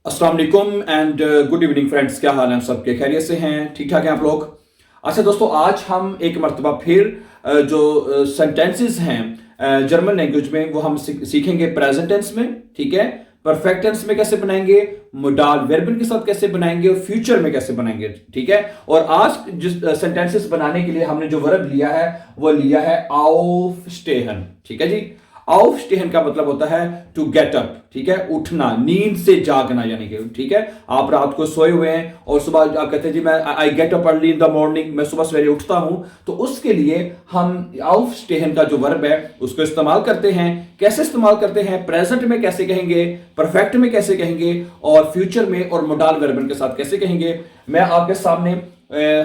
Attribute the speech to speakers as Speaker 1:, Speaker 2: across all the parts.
Speaker 1: अस्सलाम वालेकुम and good evening friends. क्या हाल है सबके? खैरियत से हैं? ठीक ठाक हैं आप लोग? अच्छा दोस्तों, आज हम एक मर्तबा फिर जो सेंटेंसेस हैं जर्मन लैंग्वेज में वो हम सीखेंगे प्रेजेंट टेंस में। ठीक है, परफेक्ट टेंस में कैसे बनाएंगे, मोडाल वर्बन के साथ कैसे बनाएंगे और फ्यूचर में कैसे बनाएंगे। ठीक है, और आज जिस सेंटेंसेस बनाने के लिए हमने जो वर्ब लिया है वो लिया है aufstehen। ठीक है जी, aufstehen का मतलब होता है टू गेट अप। ठीक है, उठना, नींद से जागना यानी कि। ठीक है, आप रात को सोए हुए हैं और सुबह आप कहते हैं जी मैं I get up early in the morning, मैं सुबह सवेरे उठता हूं, तो उसके लिए हम aufstehen का जो वर्ब है उसको इस्तेमाल करते हैं। कैसे इस्तेमाल करते हैं? प्रेजेंट में कैसे कहेंगे, परफेक्ट में कैसे कहेंगे और फ्यूचर में और मोडाल वर्बन के साथ कैसे कहेंगे। मैं आपके सामने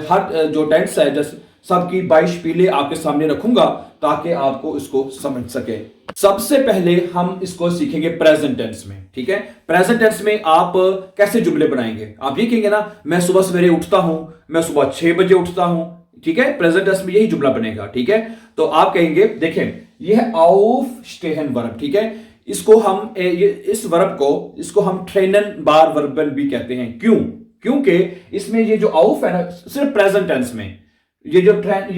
Speaker 1: हर जो टेंस है जैसे सबकी 22 पीले आपके सामने रखूंगा ताकि आपको इसको समझ सके। सबसे पहले हम इसको सीखेंगे प्रेजेंट टेंस में। ठीक है, प्रेजेंट टेंस में आप कैसे जुमले बनाएंगे? आप ये कहेंगे ना, मैं सुबह सवेरे उठता हूं, मैं सुबह 6 बजे उठता हूं। ठीक है, प्रेजेंट टेंस में यही जुमला बनेगा। ठीक है, तो आप कहेंगे, देखें ये है aufstehen वर्ब। ठीक है, इसको हम इस वर्ब को इसको हम ट्रेनन बार वर्बन भी कहते हैं। क्यों? क्योंकि इसमें ये जो auf है ना, सिर्फ प्रेजेंट टेंस में ये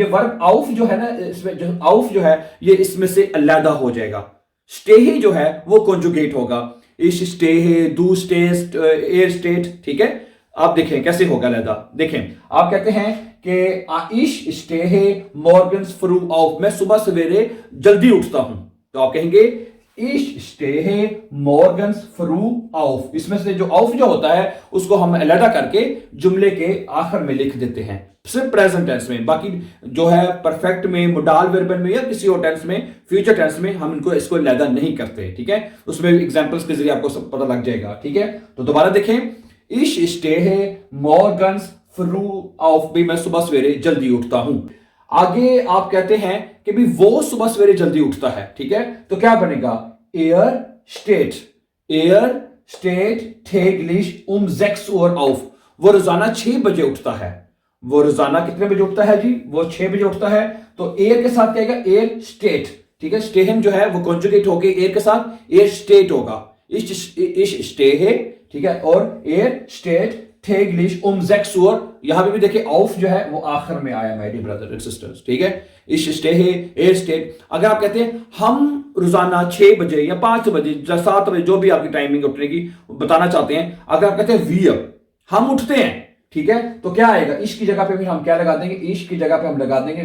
Speaker 1: वर्ब आउफ जो है ना, इसमें जो आउफ जो है ये इसमें से अलहदा हो जाएगा। स्टे ही जो है वो कॉन्जुगेट होगा। इश स्टे है, दू स्टे, एयर स्टेट। ठीक है, आप देखें कैसे होगा अलहदा। देखें, आप कहते हैं कि इश स्टे है मॉर्गन्स फ्रू आउफ, मैं सुबह सवेरे जल्दी उठता हूं, तो आप कहेंगे इश स्टे है मॉर्गन्स फ्रू आउफ। इसमें से जो आउफ जो होता है उसको हम अलहदा करके जुमले के आखिर में लिख देते हैं, सिर्फ प्रेजेंट टेंस में। बाकी जो है परफेक्ट में, मोडाल वर्बन में या किसी और टेंस में, फ्यूचर टेंस में हम इनको इसको अलहदा नहीं करते। ठीक है, उसमें एग्जांपल्स के जरिए आपको सब पता लग जाएगा। ठीक है, तो दोबारा देखें, इश स्टे है मॉर्गन्स फ्रू आउफ, भी मैं सुबह सवेरे जल्दी उठता हूं। आगे आप कहते हैं कि भी वो सुबह सवेरे जल्दी उठता है। ठीक है, तो क्या बनेगा? Air state täglich um 6 Uhr auf, वो रोजाना 6 बजे उठता है। वो रोजाना कितने बजे उठता है जी? वो 6 बजे उठता है। तो एयर के साथ क्या आएगा? Air state. ठीक है, स्टेहन जो है वो कॉन्जुगेट होके एयर के साथ एयर स्टेट होगा। इश स्टे है। ठीक है, और air state täglich um 6 Uhr, यहां पे भी देखिए ऑफ जो है वो आखिर में आया my dear brother and sisters. ठीक है, इश स्टे है, एयर स्टेट। अगर आप कहते हैं हम रोजाना 6 बजे या 5 बजे या 7 बजे, जो भी आपकी टाइमिंग उठने की बताना चाहते हैं, अगर आप कहते हैं वी हम उठते हैं, ठीक है, तो क्या आएगा? इश की जगह पे फिर हम क्या लगा देंगे? इश की जगह पे हम लगा देंगे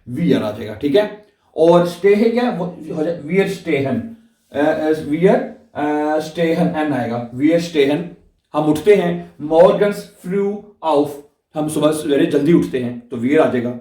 Speaker 1: वियर आ जाएगा। ठीक है, और स्टे है क्या? वो हो जाए वियर स्टेहन, वियर स्टेहन एन आएगा, वियर स्टेहन हम उठते हैं। मॉर्गन्स फ्रू आउफ, हम सुबह सवेरे जल्दी उठते हैं, तो वियर आ जाएगा।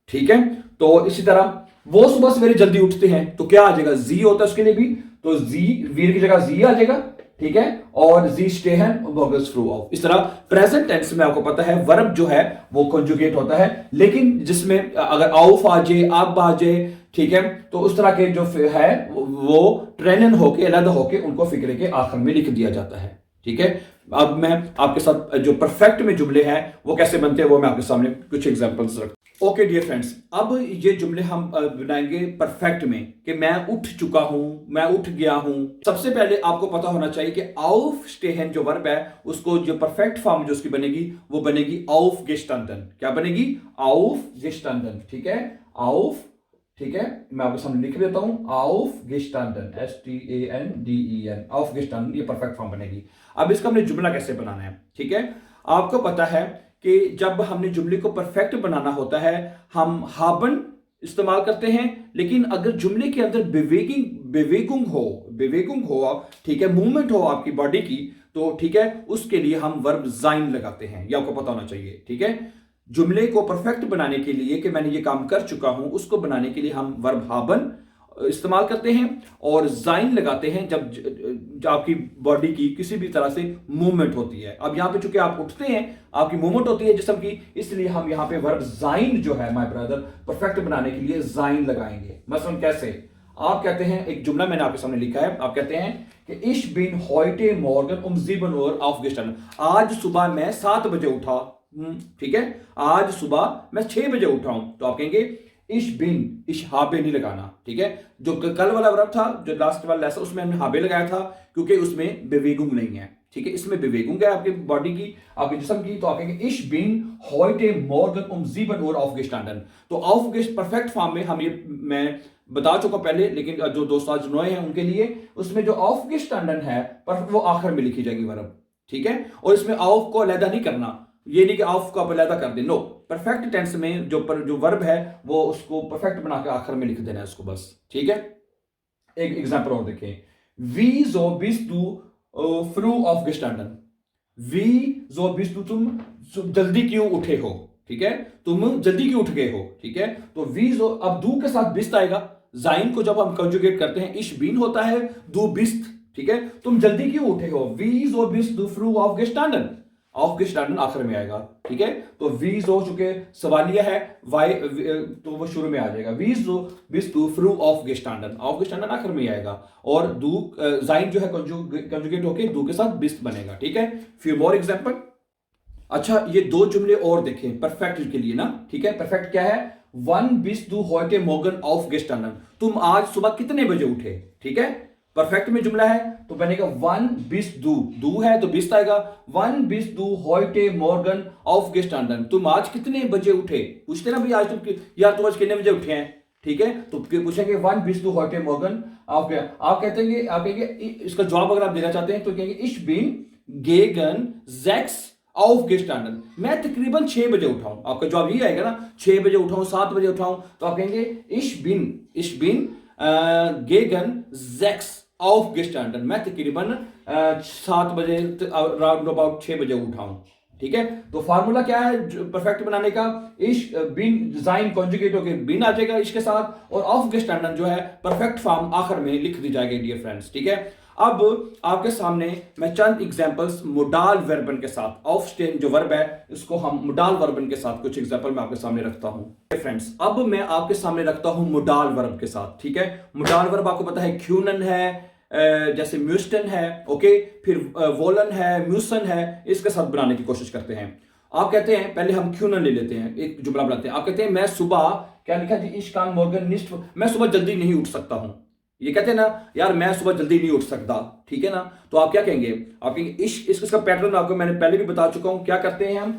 Speaker 1: ठीक है, तो इसी तरह वो सुबह सवेरे जल्दी उठते हैं तो क्या आ जाएगा? जी होता है उसके लिए भी, तो जी वियर की जगह जी आ जाएगा। ठीक है, और जी स्टेहन मॉर्गन्स फ्रू आउफ। इस तरह प्रेजेंट टेंस में आपको पता है वर्ब जो है वो कॉन्जुगेट होता है, लेकिन जिसमें अगर आउफ आ जाए, अब आ जाए, ठीक है, तो उस तरह के जो है वो ट्रेनन होके अलग होके उनको फिक्रे के आखिर में लिख दिया जाता है। ठीक है, अब मैं आपके साथ जो परफेक्ट में जुमले हैं वो कैसे बनते हैं वो मैं आपके सामने कुछ एग्जांपल्स रख। ओके डियर फ्रेंड्स, अब ये जुमले हम बनाएंगे परफेक्ट में कि मैं उठ चुका हूं, मैं उठ गया हूं। सबसे पहले आपको पता होना चाहिए कि aufstehen जो वर्ब है उसको जो परफेक्ट फॉर्म जो उसकी बनेगी वो बनेगी aufgestanden। क्या बनेगी? aufgestanden। ठीक है, auf, ठीक है, मैं आपके सामने लिख देता हूं, aufgestanden, STANDEN, aufgestanden, ये परफेक्ट फॉर्म बनेगी। अब इसका हमने जुमला कैसे बनाना है? ठीक है, आपको पता है कि जब हमने जुमले को परफेक्ट बनाना होता है हम haben इस्तेमाल करते हैं, लेकिन अगर जुमले के अंदर बेवेगुंग हो, ठीक है, मूवमेंट हो आपकी बॉडी की, तो ठीक है, उसके लिए हम वर्ब sein लगाते हैं। ये आपको पता होना चाहिए। ठीक है, जुमले को परफेक्ट बनाने के लिए कि मैंने ये काम कर चुका हूं, उसको बनाने के लिए हम वर्ब haben इस्तेमाल करते हैं और जाइन लगाते हैं जब आपकी बॉडी की किसी भी तरह से मूवमेंट होती है। अब यहां पे चूंकि आप उठते हैं, आपकी मूवमेंट होती है जिस्म की, इसलिए हम यहां पे वर्ब जाइन जो है माय ब्रदर परफेक्ट बनाने के लिए जाइन लगाएंगे। मसलन कैसे? आप कहते हैं, एक जुमला मैंने आपके सामने लिखा है, आप कहते हैं कि इश बिन heute morgen um 7 Uhr aufgestanden, आज सुबह मैं 7 बजे उठा। ठीक है, आज सुबह मैं 6 बजे उठा हूं, तो आप कहेंगे इश बिन, इश हाबे नहीं लगाना। ठीक है, जो कल वाला वर्ब था, जो लास्ट वाला लेसन, उसमें हमने हाबे लगाया था क्योंकि उसमें बेवेगुंग नहीं है। ठीक है, इसमें Bewegung है आपकी बॉडी की, आपके जिस्म की, तो आप कहेंगे ich bin heute Morgen um 7 Uhr aufgestanden। तो aufgestanden परफेक्ट फॉर्म में हम ये मैं बता चुका पहले, लेकिन जो दोस्त आज नए हैं उनके लिए उसमें जो aufgestanden है पर वो आखिर में लिखी जाएगी वर्ब, ठीक है। और इसमें auf को अलहदा नहीं करना, ये नहीं कि auf को आप अलहदा कर दें, नो, परफेक्ट टेंस में जो वर्ब है वो उसको परफेक्ट बना के आखिर में लिख देना है उसको बस, ठीक है। एक एग्जांपल और देखें, wieso bist du früh aufgestanden? wieso bist du, तुम जल्दी क्यों उठे हो, ठीक है, तुम जल्दी क्यों उठ गए हो, ठीक है। तो wieso, अब du के साथ bist आएगा, जाइन को जब हम कंजुगेट करते हैं ich bin होता है, du bist, ठीक है, तुम जल्दी क्यों उठे हो, wieso bist du früh aufgestanden, aufgestanden आखिर में आएगा, ठीक है। तो wieso चूंकि सवालिया है, why तो वो शुरू में आ जाएगा, wieso bist du früh aufgestanden, aufgestanden आखिर में आएगा, और du जाइन जो है कंजुगेट होके du के साथ bist बनेगा, ठीक है। few more example। अच्छा, ये दो जुमले और देखें परफेक्ट के लिए ना, ठीक है। परफेक्ट क्या है, wann bist du heute Morgen aufgestanden, तुम आज सुबह कितने बजे उठे, ठीक है। परफेक्ट में जुमला है तो बनेगा wann bist du, du है तो bist आएगा, wann bist du heute Morgen aufgestanden, तुम आज कितने बजे उठे, पूछते ना भाई आज तुम यार तुम आज कितने बजे उठे हैं, ठीक है। तो पूछेंगे wann bist du heute Morgen, आप कहेंगे इसका जवाब अगर आप देना चाहते हैं तो कहेंगे ich bin gegen 6 aufgestanden, मैं तकरीबन 6 बजे उठा हूं, आपका जवाब ये आएगा ना, 6 बजे उठाऊं, 7 बजे उठाऊं, तो आप कहेंगे ich bin gegen 6 aufgestanden, मैं तकरीबन 7 बजे राउंड अबाउट 6 बजे उठाऊं, ठीक है। तो फार्मूला क्या है परफेक्ट बनाने का, इश बिन जाइन कॉन्जुगेट होकर बिन आ जाएगा इश के साथ, और aufgestanden जो है परफेक्ट फॉर्म आखिर में लिख दी जाएगी डियर फ्रेंड्स, ठीक है। अब आपके सामने मैं चंद एग्जांपल्स मोडाल वर्बन के साथ, aufstehen जो वर्ब है इसको हम मोडाल वर्बन के साथ कुछ एग्जांपल मैं आपके सामने रखता हूं फ्रेंड्स। अब मैं आपके सामने रखता हूं मोडाल वर्ब के साथ, ठीक है। मोडाल वर्ब आपको पता है क्यूनन है, जैसे म्यूस्टन है, ओके, फिर वोलन है, म्यूसन है, इसके साथ बनाने की कोशिश करते हैं। आप कहते हैं, पहले हम क्यूनन ले लेते हैं, एक जुमला बनाते हैं। आप कहते हैं मैं सुबह, क्या लिखा जी, ich kann morgen nicht, मैं सुबह जल्दी नहीं उठ सकता हूं, ये कहते हैं ना यार मैं सुबह जल्दी नहीं उठ सकता, ठीक है ना। तो आप क्या कहेंगे, आप कहेंगे इसका पैटर्न आपको मैंने पहले भी बता चुका हूं। क्या करते हैं हम,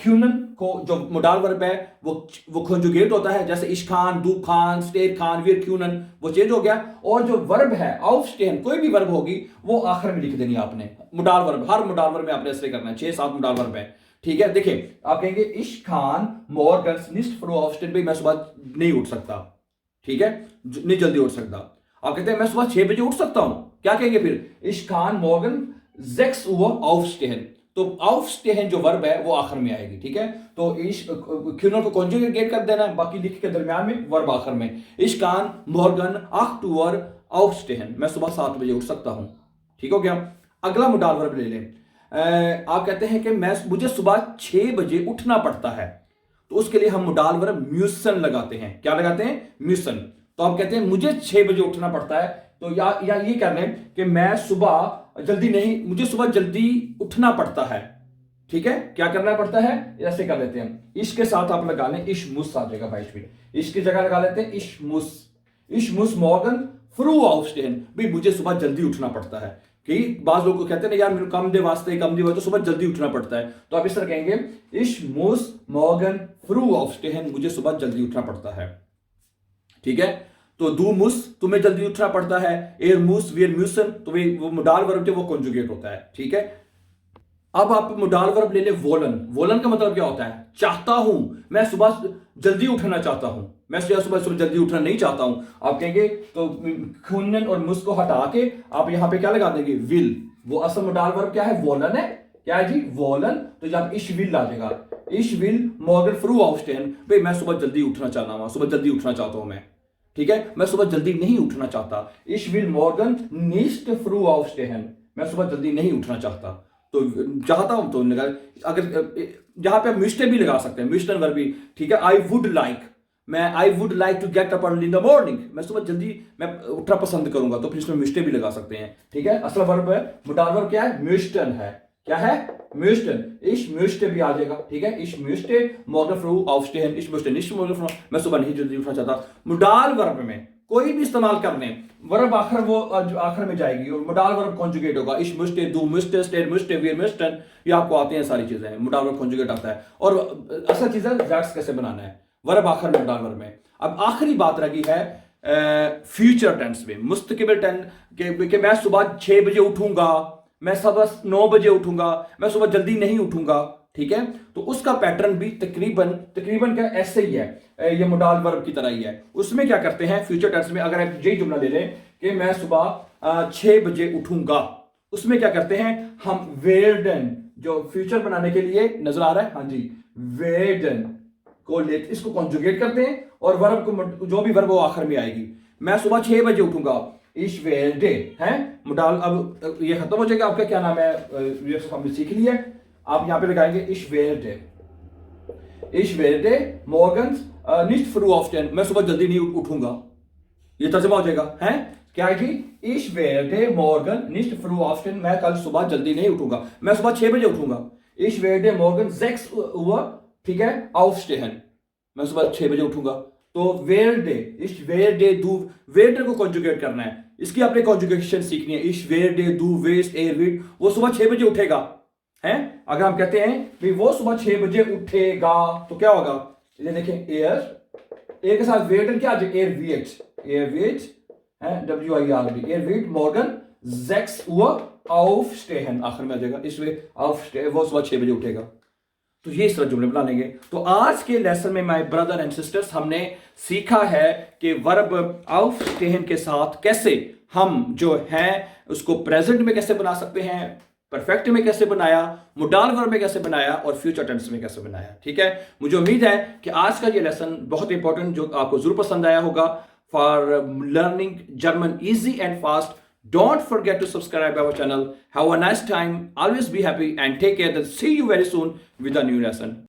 Speaker 1: क्यूनन को जो मोडाल वर्ब है वो कंजुगेट होता है, जैसे इश खान, दू खान, स्टेट खान, वीर क्यूनन, वो चेंज हो गया, और जो वर्ब है aufstehen कोई भी वर्ब होगी वो आखिर में लिख देनी है आपने, मोडाल वर्ब, हर मोडाल वर्ब में आपने ऐसे करना है, 6-7 मोडाल वर्ब है, ठीक है। देखिए आप कहेंगे इश Khan morgens nicht früh aufstehen, भाई मैं सुबह नहीं उठ सकता, ठीक है, नहीं जल्दी उठ सकता। आप कहते हैं मैं सुबह 6 बजे उठ सकता हूं, क्या कहेंगे फिर, ich kann morgen 6 Uhr aufstehen, तो aufstehen जो वर्ब है वो आखिर में आएगी, ठीक है। तो इश क्यूनल को कॉन्जुगेट कर देना है, बाकी लिख के दरमियान में वर्ब आखिर में, ich kann morgen 8 Uhr aufstehen, मैं सुबह 7 बजे उठ सकता हूं, ठीक हो गया। अगला मोडाल वर्ब ले लें, आप कहते हैं कि मुझे सुबह 6 बजे उठना पड़ता है, तो उसके लिए हम मोडाल वर्ब म्यूसन लगाते हैं, क्या लगाते हैं, म्यूसन। तो आप कहते हैं मुझे 6 बजे उठना पड़ता है, तो या ये कह रहे हैं कि मैं सुबह जल्दी नहीं, मुझे सुबह जल्दी उठना पड़ता है, ठीक है। क्या करना पड़ता है, ऐसे कर लेते हैं, इश के साथ आप लगा लें ich muss आ जाएगा 22 मिनट, इश की जगह लगा लेते हैं ich muss morgen früh aufstehen, भाई मुझे सुबह जल्दी उठना पड़ता है। कि बाज लोग कहते हैं ना यार मेरे कम दे वास्ते तो सुबह जल्दी उठना पड़ता है, तो आप इस तरह कहेंगे ich muss morgen früh aufstehen, मुझे सुबह जल्दी उठना पड़ता है, ठीक है। तो दू मुस तुम्हें जल्दी उठना पड़ता है, एर मुस वीर म्यूसन, तो वो मोडाल वर्ब जो वो कॉन्जुगेट होता है, ठीक है। अब आप मोडाल वर्ब ले ले वोलन, वोलन का मतलब क्या होता है, चाहता हूं, मैं सुबह जल्दी उठना चाहता हूं, मैं सुबह जल्दी उठना नहीं चाहता हूं। आप कहेंगे तो खूनन और मुस को हटा के आप यहां पे क्या लगा देंगे, विल, वो असल मोडाल वर्ब क्या है, वोलन है, क्या है जी, वोलन। तो जब इश विल आ जाएगा, इश विल मॉर्गन फ्रू aufstehen, भाई मैं सुबह जल्दी उठना चाहता हूं, सुबह जल्दी उठना चाहता हूं मैं, ठीक है, मैं सुबह जल्दी नहीं उठना चाहता, ich will morgen nicht früh aufstehen, मैं सुबह जल्दी नहीं उठना चाहता, तो चाहता हूं तो अगर यहां पे मिस्टे भी लगा सकते हैं, मिस्टन वर्ब भी, ठीक है। आई वुड लाइक, मैं I would like to get up early in the morning, मैं सुबह जल्दी मैं उठना पसंद करूंगा, तो फिर इसमें मिस्टे भी लगा सकते हैं, ठीक है। असल वर्ब है, मोडाल वर्ब क्या है, म्यूस्टन है, क्या है, म्यूस्टन, ich möchte भी आ जाएगा, ठीक है, ich möchte morgen früh aufstehen, ich möchte nicht morgen früh, मैं सुबह नहीं जल्दी उठना चाहता। मोडाल वर्ब में कोई भी इस्तेमाल कर लें, वर्ब आखिर वो आखिर में जाएगी और मोडाल वर्ब कॉन्जुगेट होगा। इश मुश्ते, दू मुश्ते, स्टेर मुश्ते, वीर मुश्तन, ये आपको आते हैं सारी चीजें, मोडाल वर्ब कॉन्जुगेट आता है। और असल चीज है दैट्स कैसे बनाना है, वर्ब आखिर में मोडाल वर्ब में। अब आखिरी बात रही है फ्यूचर टेंस में, मुस्तकबिल टेंस कि मैं सुबह 6 बजे उठूंगा, मैं सुबह 9 बजे उठूंगा, मैं सुबह जल्दी नहीं उठूंगा, ठीक है। तो उसका पैटर्न भी तकरीबन क्या ऐसे ही है, ये मोडाल वर्ब की तरह ही है। उसमें क्या करते हैं फ्यूचर टेंस में, अगर आप यही जुमला ले लें कि मैं सुबह 6 बजे उठूंगा, उसमें क्या करते हैं हम वेर्डन, जो फ्यूचर बनाने के लिए नजर आ रहा है, हाँ जी, वेर्डन को ले इसको कॉन्जुगेट करते हैं और वर्ब को, जो भी वर्ब वो आखिर में आएगी। मैं सुबह 6 बजे उठूंगा, इश वेर्डे है मोडाल। अब ये खत्म हो जाएगा, आपका क्या नाम है, ये हमने सीख लिया है। आप यहां पे लगाएंगे इश वेर्डे मॉर्गन्स निस्ट फ्रू ऑफ्टन, मैं सुबह जल्दी नहीं उठूंगा, ये तर्जुमा हो जाएगा है क्या जी, इश वेर्डे मॉर्गन निस्ट फ्रू ऑफ्टन, मैं कल सुबह जल्दी नहीं उठूंगा, मैं सुबह 6 बजे उठूंगा। इश वेर्डे मॉर्गन 6 उवर, ठीक है, aufstehen, मैं सुबह 6 बजे उठूंगा। तो वेर्डे, इश वेर्डे दू, वेर्डे को कॉन्जुगेट करना है, इसकी आपने कॉन्जुगेशन सीखनी है। इश वेर्डे दू वेस्ट एर वीट, वो सुबह 6 बजे उठेगा है। अगर हम कहते हैं भाई वो सुबह 6 बजे उठेगा तो क्या होगा, ये देखें एयर के साथ वेट क्या आ जाए, एयर वीट है, WIRD, air wheat Morgan 6 उवर aufstehen, आखिर में आ जाएगा, इसलिए aufstehen, वो सुबह 6 बजे उठेगा। तो ये इस तरह जुमले बना लेंगे। तो आज के लेसन में माय ब्रदर एंड सिस्टर्स हमने सीखा है कि वर्ब aufstehen के साथ कैसे हम जो है उसको प्रेजेंट में कैसे बना सकते हैं, परफेक्ट में कैसे बनाया, मोडाल वर्ब में कैसे बनाया और फ्यूचर टेंस में कैसे बनाया। ठीक है, मुझे उम्मीद है कि आज का ये लेसन बहुत इंपॉर्टेंट, जो आपको जरूर पसंद आया होगा for learning German easy and fast. Don't forget to subscribe our channel. Have a nice time. Always be happy and take care. Then see you very soon with a new lesson.